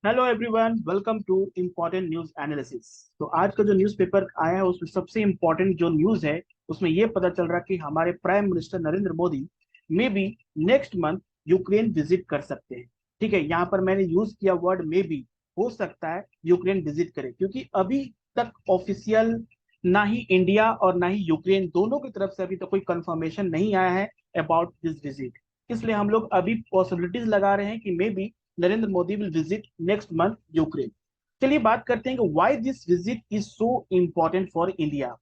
Hello everyone, welcome to important news analysis. तो आज का जो न्यूज़पेपर आया है उसमें सबसे इम्पोर्टेंट जो न्यूज है उसमें ये पता चल रहा है कि हमारे prime minister Narendra Modi may be next month Ukraine visit कर सकते हैं। ठीक है, यहाँ पर मैंने यूज किया वर्ड मे बी। हो सकता है यूक्रेन विजिट करे, क्योंकि अभी तक ऑफिशियल ना ही इंडिया और ना ही यूक्रेन दोनों की तरफ से अभी तक कोई कंफर्मेशन नहीं आया है अबाउट दिस विजिट। इसलिए हम लोग अभी पॉसिबिलिटीज लगा रहे हैं कि maybe Narendra Modi will visit next month Ukraine. चलिए बात करते हैं कि why this visit is so important for India.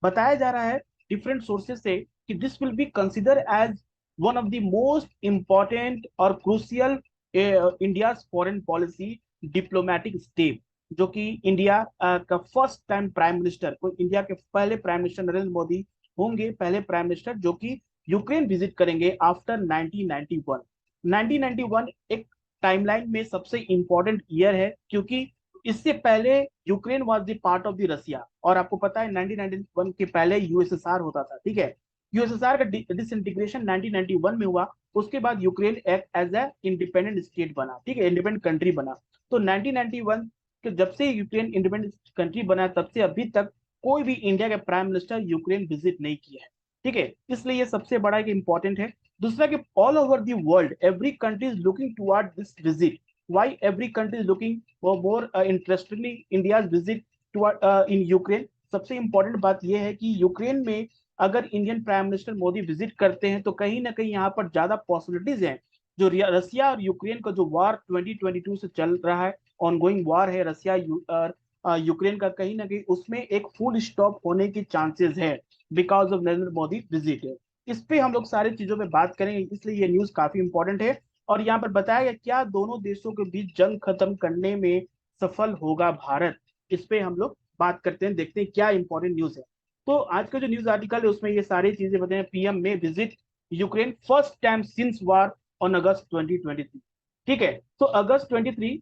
बताया जा रहा है डिफरेंट सोर्सेज से कि this will be consider as one of the most important और crucial India foreign policy diplomatic step, जो कि इंडिया का फर्स्ट टाइम प्राइम मिनिस्टर, कोई इंडिया के पहले प्राइम मिनिस्टर नरेंद्र मोदी होंगे, पहले प्राइम मिनिस्टर जो कि यूक्रेन विजिट करेंगे आफ्टर 1991। 1991 एक टाइमलाइन में सबसे इंपॉर्टेंट ईयर है, क्योंकि इससे पहले Ukraine was the part of the Russia, और आपको पता है 1991 के पहले यूएसएसआर होता था। ठीक है, यूएसएसआर का डिसइंटीग्रेशन 1991 में हुआ। उसके बाद यूक्रेन एक एज ए इंडिपेंडेंट स्टेट बना, ठीक है, इंडिपेंडेंट कंट्री बना। तो 1991 के जब से यूक्रेन इंडिपेंडेंट कंट्री बना तब से अभी तक कोई भी इंडिया के प्राइम मिनिस्टर यूक्रेन विजिट नहीं किया है। ठीक है, इसलिए ये सबसे बड़ा एक इंपॉर्टेंट है। दूसरा कि all over the world every country is looking toward this visit. Why every country is looking for more interestingly India's visit toward in Ukraine. सबसे इंपॉर्टेंट बात यह है कि यूक्रेन में अगर Indian prime minister Modi visit करते हैं तो कहीं ना कहीं यहाँ पर ज्यादा पॉसिबिलिटीज हैं। जो रसिया और यूक्रेन का जो वार 2022 से चल रहा है, ऑनगोइंग वार है रसिया और यूक्रेन का, कहीं ना कहीं उसमें एक फुल स्टॉप होने की चांसेस है because of Narendra Modi visit है। इस पे हम लोग सारी चीजों पे बात करेंगे, इसलिए ये न्यूज काफी इंपॉर्टेंट है। और यहाँ पर बताया गया क्या दोनों देशों के बीच जंग खत्म करने में सफल होगा भारत। इस पे हम लोग बात करते हैं, देखते हैं क्या इंपॉर्टेंट न्यूज है। तो आज का जो न्यूज आर्टिकल है उसमें ये सारी चीजें बताए, पीएम में visit Ukraine first time since war on August 2023। ठीक है, तो अगस्त 23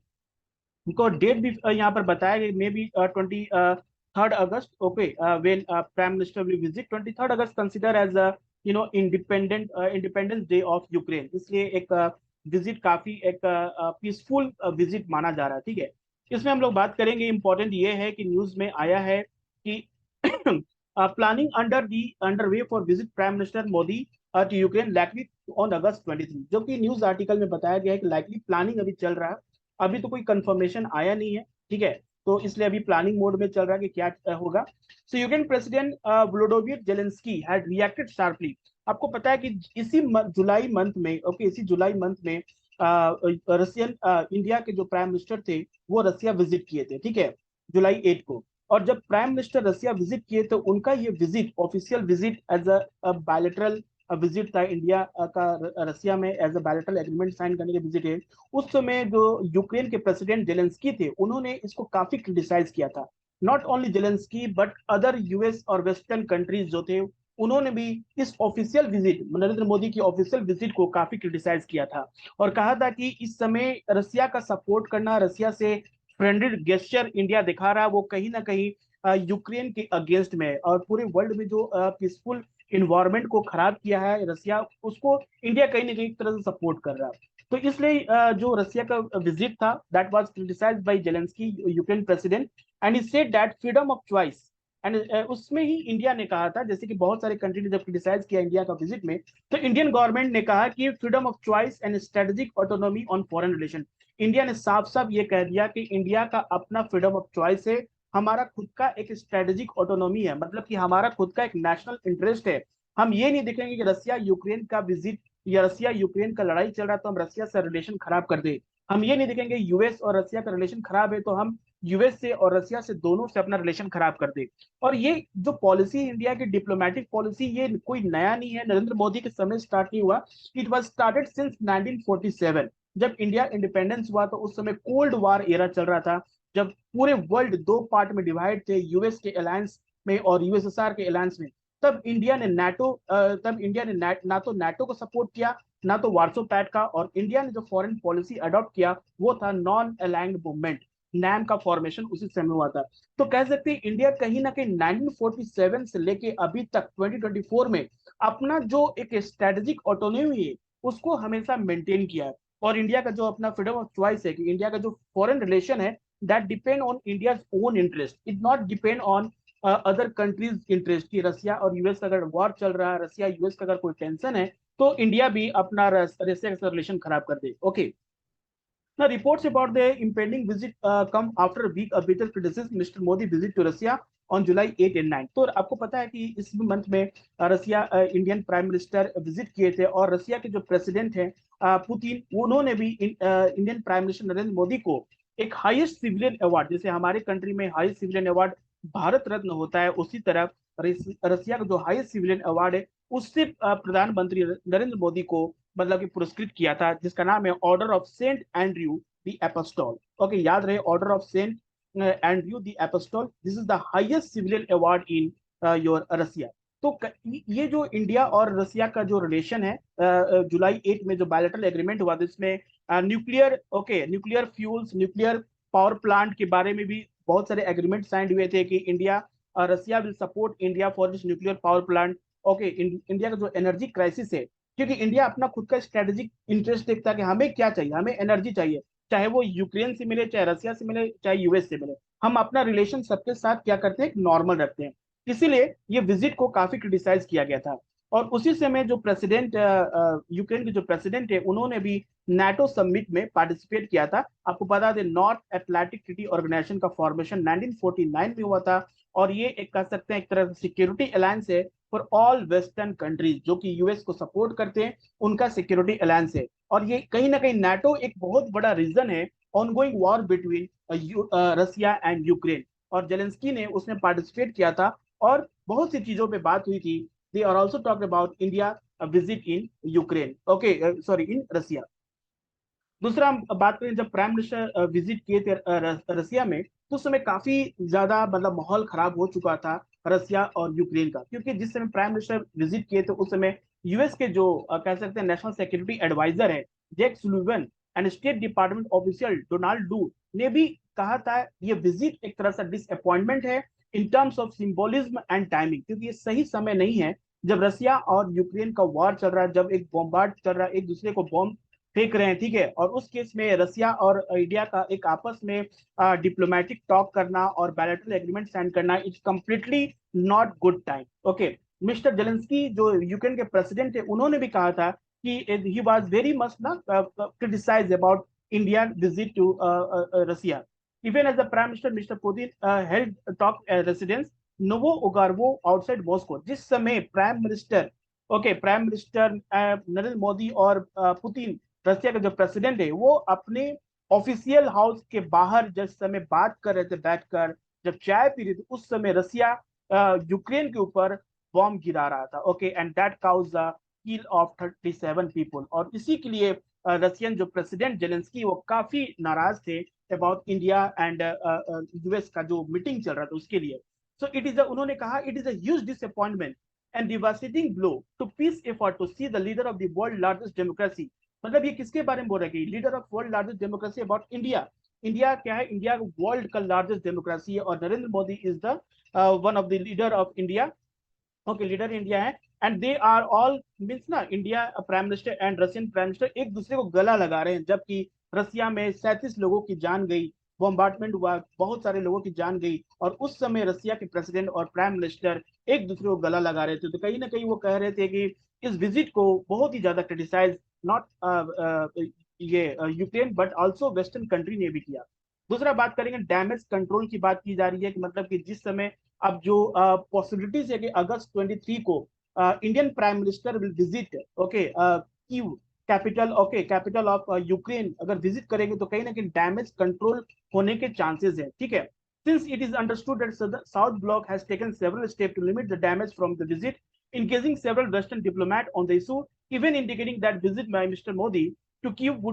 को डेट भी यहाँ पर बताया गया, maybe 23 August. Okay, when prime minister will visit 23 August consider as independence day of Ukraine. इसलिए एक विजिट काफी एक पीसफुल विजिट माना जा रहा है। ठीक है, इसमें हम लोग बात करेंगे, इंपॉर्टेंट ये है कि न्यूज में आया है कि planning under way for visit prime minister Modi to Ukraine likely on August 23, जो कि न्यूज आर्टिकल में बताया गया है कि लाइकली प्लानिंग अभी चल रहा है। अभी तो कोई कंफर्मेशन आया नहीं है। ठीक है, तो इसलिए अभी प्लानिंग मोड में चल रहा है कि क्या होगा। So Ukraine president Volodymyr Zelensky had reacted sharply. आपको पता है कि जुलाई मंथ में, ओके, इसी जुलाई मंथ में रशियन इंडिया के जो प्राइम मिनिस्टर थे वो रसिया विजिट किए थे। ठीक है, जुलाई 8 को। और जब प्राइम मिनिस्टर रसिया विजिट किए तो उनका ये visit official visit as a bilateral visit था इंडिया का रसिया में, as a bilateral agreement sign करने के विजिट है। उस समय जो यूक्रेन के प्रेसिडेंट जेलेंस्की थे उन्होंने इसको काफी क्रिटिसाइज किया था। Not only Zelensky but other US और वेस्टर्न कंट्रीज जो थे उन्होंने भी इस ऑफिशियल विजिट, नरेंद्र मोदी की ऑफिशियल विजिट को काफी क्रिटिसाइज किया था। और कहा था कि इस समय रसिया का सपोर्ट करना, रसिया से फ्रेंडली गेस्चर इंडिया दिखा रहा है, वो कहीं ना कहीं यूक्रेन के अगेंस्ट में है। और पूरे वर्ल्ड में जो पीसफुल इन्वायरमेंट को खराब किया है रसिया, उसको इंडिया कहीं ना कहीं एक तरह से सपोर्ट कर रहा है। तो इसलिए जो रसिया का विजिट था that was criticised by Zelensky Ukraine president, and he said that freedom of choice. And उसमें ही इंडिया ने कहा था, जैसे कि बहुत सारे कंट्री ने जब क्रिटिसाइज किया इंडिया का विजिट में, तो इंडियन गवर्नमेंट ने कहा कि freedom of choice and strategic autonomy on foreign relation. India ने साफ साफ ये कह दिया कि इंडिया का अपना फ्रीडम ऑफ चॉइस है, हमारा खुद का एक स्ट्रेटेजिक ऑटोनॉमी है, मतलब कि हमारा खुद का एक नेशनल इंटरेस्ट है। हम ये नहीं देखेंगे कि रसिया यूक्रेन का विजिट या रसिया यूक्रेन का लड़ाई चल रहा है तो हम रसिया से रिलेशन खराब कर दे। हम ये नहीं देखेंगे यूएस और रसिया का रिलेशन खराब है तो हम यूएस से और रसिया से दोनों से अपना रिलेशन खराब कर दे। और ये जो पॉलिसी इंडिया की डिप्लोमेटिक पॉलिसी, ये कोई नया नहीं है, नरेंद्र मोदी के समय स्टार्ट नहीं हुआ। It was started since 1947। जब इंडिया इंडिपेंडेंस हुआ तो उस समय कोल्ड वार एरा चल रहा था, जब पूरे वर्ल्ड दो पार्ट में डिवाइड थे, यूएस के अलायंस में और यूएसएसआर के अलायंस में। तब इंडिया ने ना तो नाटो को सपोर्ट किया, ना तो वार्सो पैक्ट का, और इंडिया ने जो फॉरेन पॉलिसी अडॉप्ट किया वो था नॉन अलाइंड मूवमेंट। नैम का फॉर्मेशन उसी समय हुआ था। तो कह सकते हैं इंडिया कहीं ना कहीं 1947 से लेके अभी तक 2024 में अपना जो एक स्ट्रेटेजिक ऑटोनॉमी है उसको हमेशा मेंटेन किया है। और इंडिया का जो अपना फ्रीडम ऑफ चॉइस है कि इंडिया का जो फॉरेन रिलेशन है that depend on India's own interest, it not depend on other countries interest. की रसिया और यूएस का अगर वॉर चल रहा है, रसिया यूएस का अगर कोई टेंशन है, तो इंडिया भी अपना रसिया का रिलेशन खराब कर दे। Okay, now, reports about the impending visit come after a week of bitter criticism. Mr. Modi visit to Russia on July 8 and 9। तो आपको पता है कि इस मंथ में रसिया इंडियन प्राइम मिनिस्टर विजिट किए थे, और रसिया के जो प्रेसिडेंट हैं पुतिन, उन्होंने भी Indian prime minister Narendra Modi को एक हाईएस्ट सिविलियन अवार्ड, जैसे हमारे कंट्री में highest civilian award Bharat Ratna होता है, उसी तरह रसिया का जो हाईएस्ट सिविलियन अवार्ड है उससे प्रधानमंत्री नरेंद्र मोदी को मतलब कि पुरस्कृत किया था, जिसका नाम है order of Saint Andrew the Apostle. Okay, याद रहे, order of Saint Andrew the Apostle, this is the highest civilian award in your Russia. तो ये जो इंडिया और रसिया का जो रिलेशन है, जुलाई 8 में जो बायलैटरल एग्रीमेंट हुआ, जिसमें nuclear fuels, nuclear power plant के बारे में भी बहुत सारे एग्रीमेंट साइन हुए थे कि India Russia will support India for this nuclear power plant. Okay, India का जो एनर्जी क्राइसिस है, क्योंकि इंडिया अपना खुद का स्ट्रेटेजिक इंटरेस्ट देखता है कि हमें क्या चाहिए, हमें एनर्जी चाहिए, चाहे वो यूक्रेन से मिले, चाहे रसिया से मिले, चाहे यूएस से मिले, हम अपना रिलेशन सबके साथ क्या करते हैं, नॉर्मल रखते हैं। इसीलिए ये विजिट को काफी क्रिटिसाइज किया गया था। और उसी समय जो प्रेसिडेंट यूक्रेन के जो प्रेसिडेंट है, उन्होंने भी नाटो समिट में पार्टिसिपेट किया था। आपको बता दें, नॉर्थ अटलांटिक ट्रीटी ऑर्गेनाइजेशन का फॉर्मेशन 1949 में हुआ था, और ये एक कह सकते हैं एक तरह से सिक्योरिटी अलायंस है फॉर ऑल वेस्टर्न कंट्रीज, जो कि यूएस को सपोर्ट करते हैं, उनका सिक्योरिटी अलायंस है। और ये कहीं ना कहीं नाटो एक बहुत बड़ा रीजन है ongoing war between Russia and Ukraine. और जेलेंस्की ने उसमें पार्टिसिपेट किया था, और बहुत सी चीजों पे बात हुई थी। They are also talk about India visit in Ukraine, okay sorry, in Russia. दूसरा हम बात करें, जब प्राइम मिनिस्टर विजिट किए थे रसिया में, तो उस समय काफी ज्यादा मतलब माहौल खराब हो चुका था रसिया और यूक्रेन का, क्योंकि जिस समय प्राइम मिनिस्टर विजिट किए थे उस समय यूएस के जो कह सकते हैं नेशनल सिक्योरिटी एडवाइजर है Jack Sullivan, and state department official Donald Lu ने भी कहा था ये विजिट एक तरह से डिसअपॉइंटमेंट है in terms of symbolism and timing, क्योंकि ये सही समय नहीं है जब रसिया और यूक्रेन का वॉर चल रहा है, जब एक बॉम्बार्ड चल रहा है, एक दूसरे को बॉम्ब फेंक रहे हैं, ठीक है। और उस केस में रसिया और इंडिया का एक आपस में डिप्लोमेटिक टॉक करना और बायलैटरल एग्रीमेंट साइन करना is completely not good time. Okay, mister Zelensky जो यूक्रेन के प्रेसिडेंट है, उन्होंने भी कहा था कि ही वाज वेरी मच ना criticize about India visit to Russia. Even as the prime minister mister Putin held talk residence Novo Ogaryovo outside Moscow, जिस समय प्राइम मिनिस्टर नरेंद्र मोदी और पुतिन, रसिया का जो प्रेसिडेंट है, वो अपने ऑफिशियल हाउस के बाहर जिस समय बात कर रहे थे बैठकर, जब चाय पी रहे थे, उस समय रसिया यूक्रेन के ऊपर बॉम्ब गिरा रहा था। Okay, and that cause the kill of 37 people. और इसी के लिए रसियन जो प्रेसिडेंट जेलेंस्की, वो काफी नाराज थे अबाउट इंडिया एंड यूएस का जो मीटिंग चल रहा था उसके लिए। सो इट इज, उन्होंने कहा, it is a huge disappointment and devastating blow to peace effort to see the leader of the world largest democracy. मतलब ये किसके बारे में बोल रहे हैं, leader of world largest democracy about India. India क्या है, इंडिया वर्ल्ड का लार्जेस्ट डेमोक्रेसी है, और Narendra Modi is the one of the leader of India. Okay, leader India है, and they are all means ना, India prime minister and Russian prime minister एक दूसरे को गला लगा रहे हैं, जबकि रसिया में 37 लोगों की जान गई, बॉम्बार्डमेंट हुआ, बहुत सारे लोगों की जान गई, और उस समय रसिया के प्रेसिडेंट और प्राइम मिनिस्टर एक दूसरे को गला लगा रहे थे। तो कहीं ना कहीं वो कह रहे थे कि इस विजिट को बहुत ही ज्यादा क्रिटिसाइज नॉट ये Ukraine but also western country ने भी किया। दूसरा बात करेंगे, डैमेज कंट्रोल की बात की जा रही है कि मतलब कि जिस समय अब जो पॉसिबिलिटीज है कि अगस्त 23 को Indian prime minister will visit okay Kyiv capital, okay capital of Ukraine, अगर विजिट करेंगे तो कहीं ना कहीं डैमेज कंट्रोल होने के चांसेस है, ठीक है। Since it is understood that South Block has taken several step to limit the damage from the visit, engaging several Western diplomats on the issue, even indicating that visit by Mr. Modi to Kyiv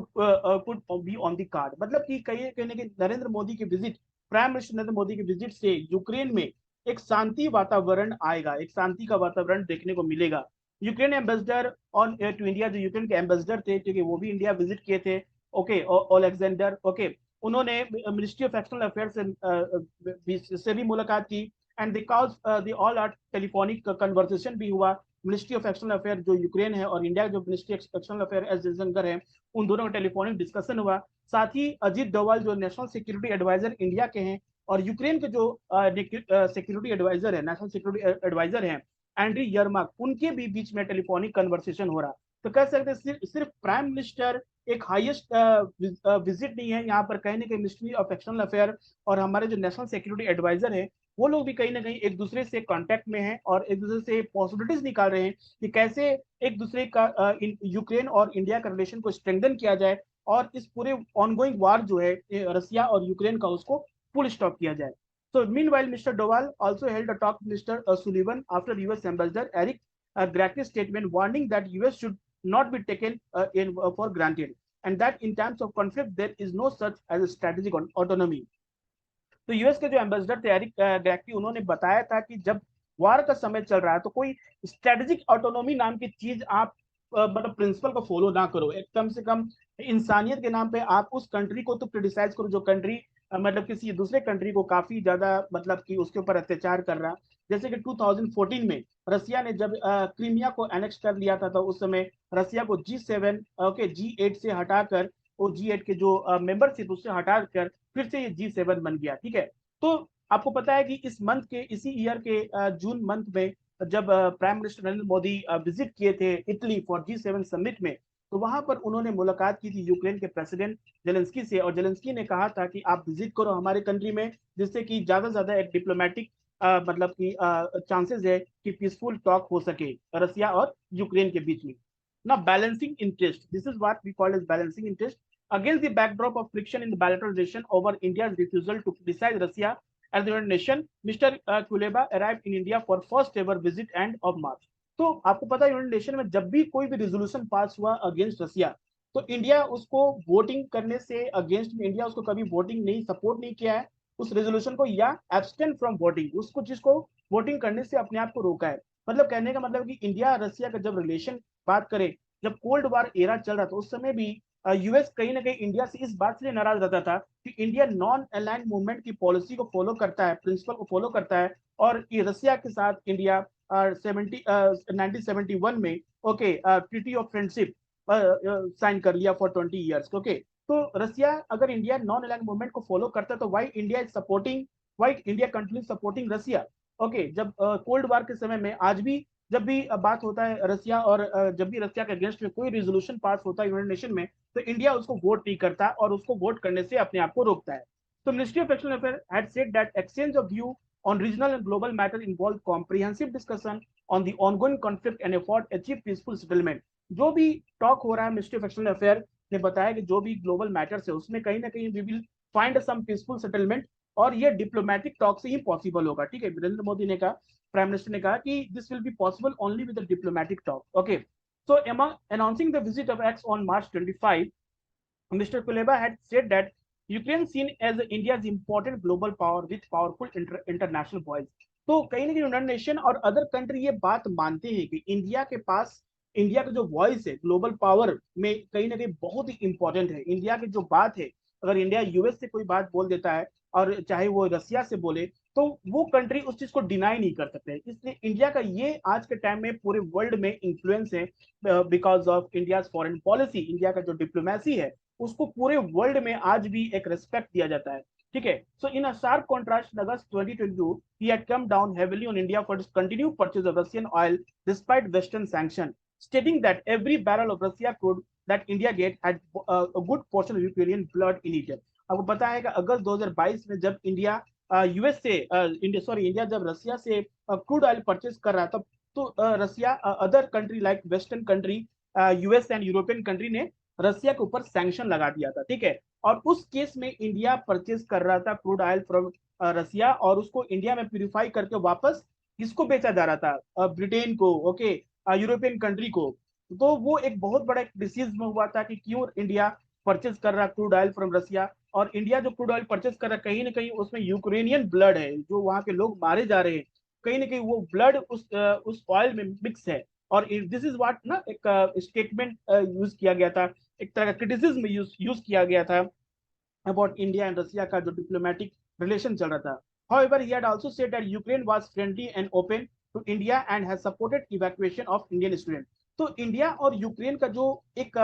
could be on the card। मतलब कि कहने के नरेंद्र मोदी की visit, prime minister Narendra Modi की visit से Ukraine में एक शांति वातावरण आएगा, एक शांति का वातावरण देखने को मिलेगा। Ukraine ambassador on to India, जो यूक्रेन के एम्बेसडर थे, क्योंकि वो भी इंडिया विजिट किए थे, ओके ओलेक्जेंडर, ओके, उन्होंने मिनिस्ट्री ऑफ एक्सटर्नल अफेयर्स से भी मुलाकात की, and they cause the all are telephonic conversation भी हुआ। मिनिस्ट्री ऑफ एक्सटर्नल अफेयर जो यूक्रेन है और इंडिया जो ministry external affair S Jaishankar है, उन दोनों का टेलीफोनिक डिस्कशन हुआ। साथ ही अजीत डोवाल जो नेशनल सिक्योरिटी एडवाइजर इंडिया के हैं और यूक्रेन के जो सिक्योरिटी एडवाइजर है, नेशनल सिक्योरिटी एडवाइजर हैं एंड्री यर्माक, उनके भी बीच में टेलीफोनिक कन्वर्सेशन हो रहा। तो कह सकते हैं सिर्फ प्राइम मिनिस्टर एक हाईएस्ट विजिट नहीं है यहाँ पर, कहीं ना कहीं मिनिस्ट्री ऑफ एक्सटर्नल अफेयर और हमारे जो नेशनल सिक्योरिटी एडवाइजर है वो लोग भी कहीं ना कहीं एक दूसरे से कांटेक्ट में हैं और एक दूसरे से पॉसिबिलिटीज निकाल रहे हैं कि कैसे एक दूसरे का यूक्रेन और इंडिया का रिलेशन को स्ट्रेंथन किया जाए और इस पूरे ऑनगोइंग वार जो है रसिया और यूक्रेन का, उसको फुल स्टॉप किया जाए। So meanwhile, Mr. Doval also held a talk with Mr. Sullivan after US Ambassador Eric Gracke's statement warning that US should not be taken for granted, and that in times of conflict there is no such as a strategic autonomy. तो US के जो ambassador थे Eric ग्रैकी, उन्होंने बताया था कि जब वार का समय चल रहा है तो कोई स्ट्रेटेजिक ऑटोनॉमी नाम की चीज आप मतलब प्रिंसिपल को फॉलो ना करो। एक कम से कम इंसानियत के नाम पे आप उस कंट्री को तो क्रिटिसाइज करो जो कंट्री मतलब किसी दूसरे कंट्री को काफी ज्यादा मतलब कि उसके ऊपर अत्याचार कर रहा। जैसे कि 2014 में रसिया ने जब क्रीमिया को एनेक्स कर लिया था, तो उस समय रसिया को G7 ओके G8 से हटाकर, वो G8 के जो मेंबर थे उससे हटाकर फिर से ये G7 बन गया। ठीक है, तो आपको पता है कि इस मंथ के इसी ईयर के जून मंथ में जब prime minister Narendra Modi visit किए थे इटली फॉर G7 समिट में, तो वहां पर उन्होंने मुलाकात की थी यूक्रेन के प्रेसिडेंट जेलेंस्की से, और जेलेंस्की ने कहा था कि आप विजिट करो हमारे कंट्री में, जिससे कि ज्यादा से ज्यादा एक डिप्लोमेटिक मतलब कि चांसेस है कि पीसफुल टॉक हो सके रसिया और यूक्रेन के बीच में। ना balancing interest, this is what we call as balancing interest against the backdrop of friction in the bilateral relation over India's refusal to criticize Russia as the United Nation, Mr. Kuleba arrived in India for first ever visit end of March. तो आपको पता है United nation में जब भी कोई भी resolution pass हुआ अगेंस्ट रसिया, तो इंडिया उसको वोटिंग करने से अगेंस्ट में, इंडिया उसको कभी वोटिंग नहीं, सपोर्ट नहीं किया है उस रेजोल्यूशन को, या एब्सटेन फ्रॉम वोटिंग, उसको जिसको वोटिंग करने से अपने आप को रोका है। मतलब कहने का मतलब कि इंडिया रसिया का जब रिलेशन बात करें, जब कोल्ड वार एरा चल रहा था उस समय भी यूएस कहीं ना कहीं इंडिया से इस बात से नाराज रहता था कि इंडिया नॉन अलाइंड मूवमेंट की पॉलिसी को फॉलो करता है, प्रिंसिपल को फॉलो करता है, और ये रसिया के साथ इंडिया 1971 में okay treaty of friendship sign कर लिया फॉर 20 ईयर्स। ओके, तो रसिया अगर इंडिया नॉन अलाइंड मूवमेंट को फॉलो करता है तो why India is supporting, why India continue supporting Russia. Okay, जब कोल्ड वार के समय में आज भी जब भी बात होता है रसिया और जब भी रसिया के अगेंस्ट में कोई रेजोल्यूशन पास होता है यूनाइटेड नेशन में, तो इंडिया उसको वोट नहीं करता और उसको वोट करने से अपने आप को रोकता है। तो ministry of external affair had said that exchange of view on regional and global matter involve comprehensive discussion on the ongoing conflict and effort to achieve peaceful settlement। जो भी टॉक हो रहा है मिनिस्ट्री ऑफ एक्सटर्नल अफेयर ने बताया कि जो भी ग्लोबल मैटर्स है उसमें कहीं ना कहीं we will find some peaceful settlement, और ये डिप्लोमेटिक टॉक से ही पॉसिबल होगा। ठीक है, नरेंद्र मोदी ने कहा, प्राइम मिनिस्टर ने कहा कि this will be possible only with diplomatic talk. Okay, so among announcing the visit of X on March 25, Mr. Kuleba had said that Ukraine seen as India's important global power with powerful international voice। तो कहीं ना कहीं United nation और other country ये बात मानते हैं कि इंडिया के पास, इंडिया का जो वॉइस है ग्लोबल पावर में कहीं ना कहीं बहुत ही इंपॉर्टेंट है। इंडिया की जो बात है, अगर इंडिया यूएस से कोई बात बोल देता है और चाहे वो रसिया से बोले, तो वो कंट्री उस चीज को डिनाई नहीं कर सकते। इसलिए इंडिया का ये आज के टाइम में पूरे वर्ल्ड में इन्फ्लुएंस है because of India foreign policy. India का जो डिप्लोमेसी है उसको पूरे वर्ल्ड में आज भी एक रेस्पेक्ट दिया जाता है। ठीक है, so in a sharp contrast, August 2022 he had come down heavily on India for its continued purchase of Russian oil despite Western sanction, stating that every barrel of Russia crude that India get had a good portion of Ukrainian blood in it। आपको पता है कि अगस्त 2022 में जब India US से India जब रसिया से crude oil purchase कर रहा था, तो Russia other country like western country US and European country ने रसिया के ऊपर सैंक्शन लगा दिया था। ठीक है, और उस केस में इंडिया परचेज कर रहा था क्रूड ऑयल फ्रॉम रसिया, और उसको इंडिया में प्यूरिफाई करके वापस किसको बेचा जा रहा था, ब्रिटेन को, ओके यूरोपियन कंट्री को। तो वो एक बहुत बड़ा क्रिटिसिज्म हुआ था कि क्यों इंडिया परचेज कर रहा क्रूड ऑयल फ्रॉम रसिया, और इंडिया जो क्रूड ऑयल परचेज कर रहा है कहीं ना कहीं उसमें यूक्रेनियन ब्लड है, जो वहां के लोग मारे जा रहे हैं, कहीं ना कहीं वो ब्लड उस ऑयल में मिक्स है। और दिस इज व्हाट ना एक स्टेटमेंट यूज किया गया था, एक तरह का क्रिटिसिज्म यूज किया गया था अबाउट इंडिया एंड रसिया का जो डिप्लोमेटिक रिलेशन चल रहा था। However, he had also said that Ukraine was friendly and open to India and has supported evacuation of Indian students. तो इंडिया और यूक्रेन का जो एक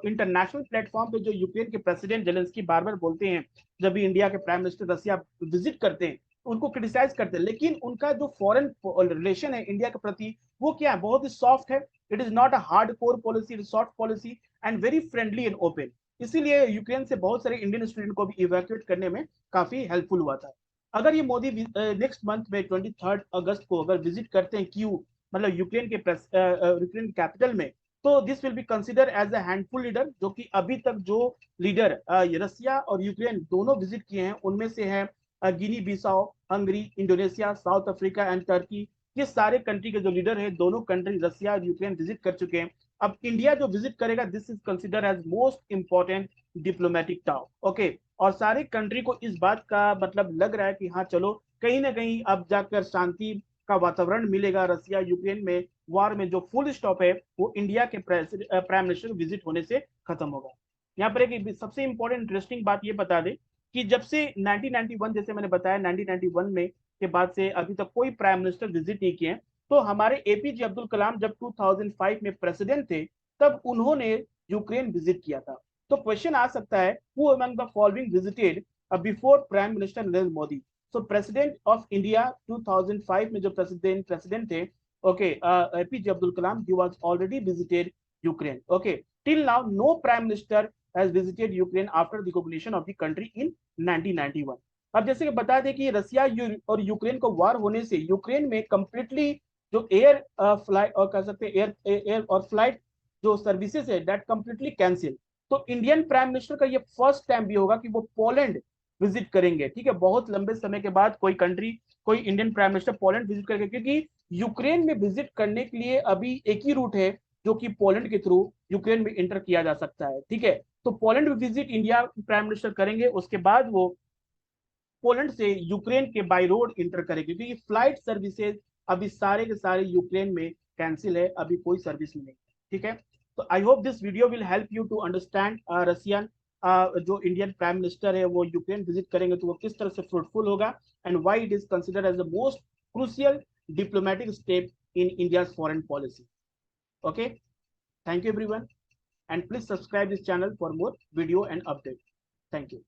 इंटरनेशनल प्लेटफॉर्म पे जो यूक्रेन के प्रेसिडेंट जेलेंस्की बार बार बोलते हैं, जब भी इंडिया के प्राइम मिनिस्टर रसिया विजिट करते हैं उनको क्रिटिसाइज करते हैं, लेकिन उनका जो फॉरेन रिलेशन है इंडिया के प्रति वो क्या है, बहुत ही सॉफ्ट है. It is not a hard core policy, it is soft policy and very friendly and open. इसीलिए यूक्रेन से बहुत सारे इंडियन स्टूडेंट को भी इवैक्यूएट करने में काफी हेल्पफुल हुआ था. अगर ये मोदी नेक्स्ट मंथ में 23 अगस्त को अगर विजिट करते हैं क्यू, मतलब यूक्रेन के यूक्रेन कैपिटल में, तो this will be consider as a handful leader, जो कि अभी तक जो लीडर रसिया और यूक्रेन दोनों विजिट किए हैं उनमें से है Guinea Bissau, Hungary, Indonesia, South Africa and Turkey. ये सारे कंट्री के जो लीडर है, दोनों कंट्री रसिया और यूक्रेन विजिट कर चुके हैं. अब इंडिया जो विजिट करेगा, this is consider as most important diplomatic task. Okay, और सारे कंट्री को इस बात का मतलब लग रहा है कि हाँ चलो कहीं ना कहीं अब जाकर शांति का वातावरण मिलेगा रसिया यूक्रेन में. वार में जो फुल स्टॉप है वो इंडिया के प्राइम मिनिस्टर विजिट होने से खत्म होगा. यहाँ पर एक सबसे इंपॉर्टेंट इंटरेस्टिंग बात ये बता दें कि जब से 1991, जैसे मैंने बताया 1991 में के बाद से अभी तक कोई प्राइम मिनिस्टर विजिट नहीं किए. तो हमारे एपीजे अब्दुल कलाम जब 2005 में प्रेसिडेंट थे तब उन्होंने यूक्रेन विजिट किया था. तो क्वेश्चन आ सकता है, who among the following visited before prime minister Narendra Modi. So president of India 2005 में जो प्रेसिडेंट थे, okay, APJ Abdul Kalam, he was already visited Ukraine. Okay, till now no prime minister has visited Ukraine after the recognition of the country in 1991. अब जैसे कि बता दें कि रसिया और यूक्रेन को वार होने से यूक्रेन में कंप्लीटली जो एयर फ्लाइट और कह सकते हैं एयर और फ्लाइट जो सर्विसेज है दैट कंप्लीटली कैंसिल. तो इंडियन प्राइम मिनिस्टर का ये फर्स्ट टाइम भी होगा कि वो पोलैंड विजिट करेंगे. ठीक है, बहुत लंबे समय के बाद कोई कंट्री, कोई Indian prime minister Poland visit करेंगे, क्योंकि यूक्रेन में विजिट करने के लिए अभी एक ही रूट है जो कि पोलैंड के थ्रू यूक्रेन में इंटर किया जा सकता है. ठीक है, तो Poland visit India prime minister करेंगे, उसके बाद वो पोलैंड से यूक्रेन के बाय रोड इंटर करेंगे, क्योंकि फ्लाइट सर्विसेज अभी सारे के सारे यूक्रेन में कैंसिल है, अभी कोई सर्विस नहीं. ठीक है, तो I hope this video will help you to understand Russian जो इंडियन प्राइम मिनिस्टर है वो यूक्रेन विजिट करेंगे तो वो किस तरह से फ्रूटफुल होगा and why it is considered as the most crucial diplomatic step in India foreign policy. Okay, thank you everyone and please subscribe this channel for more video and update. Thank you.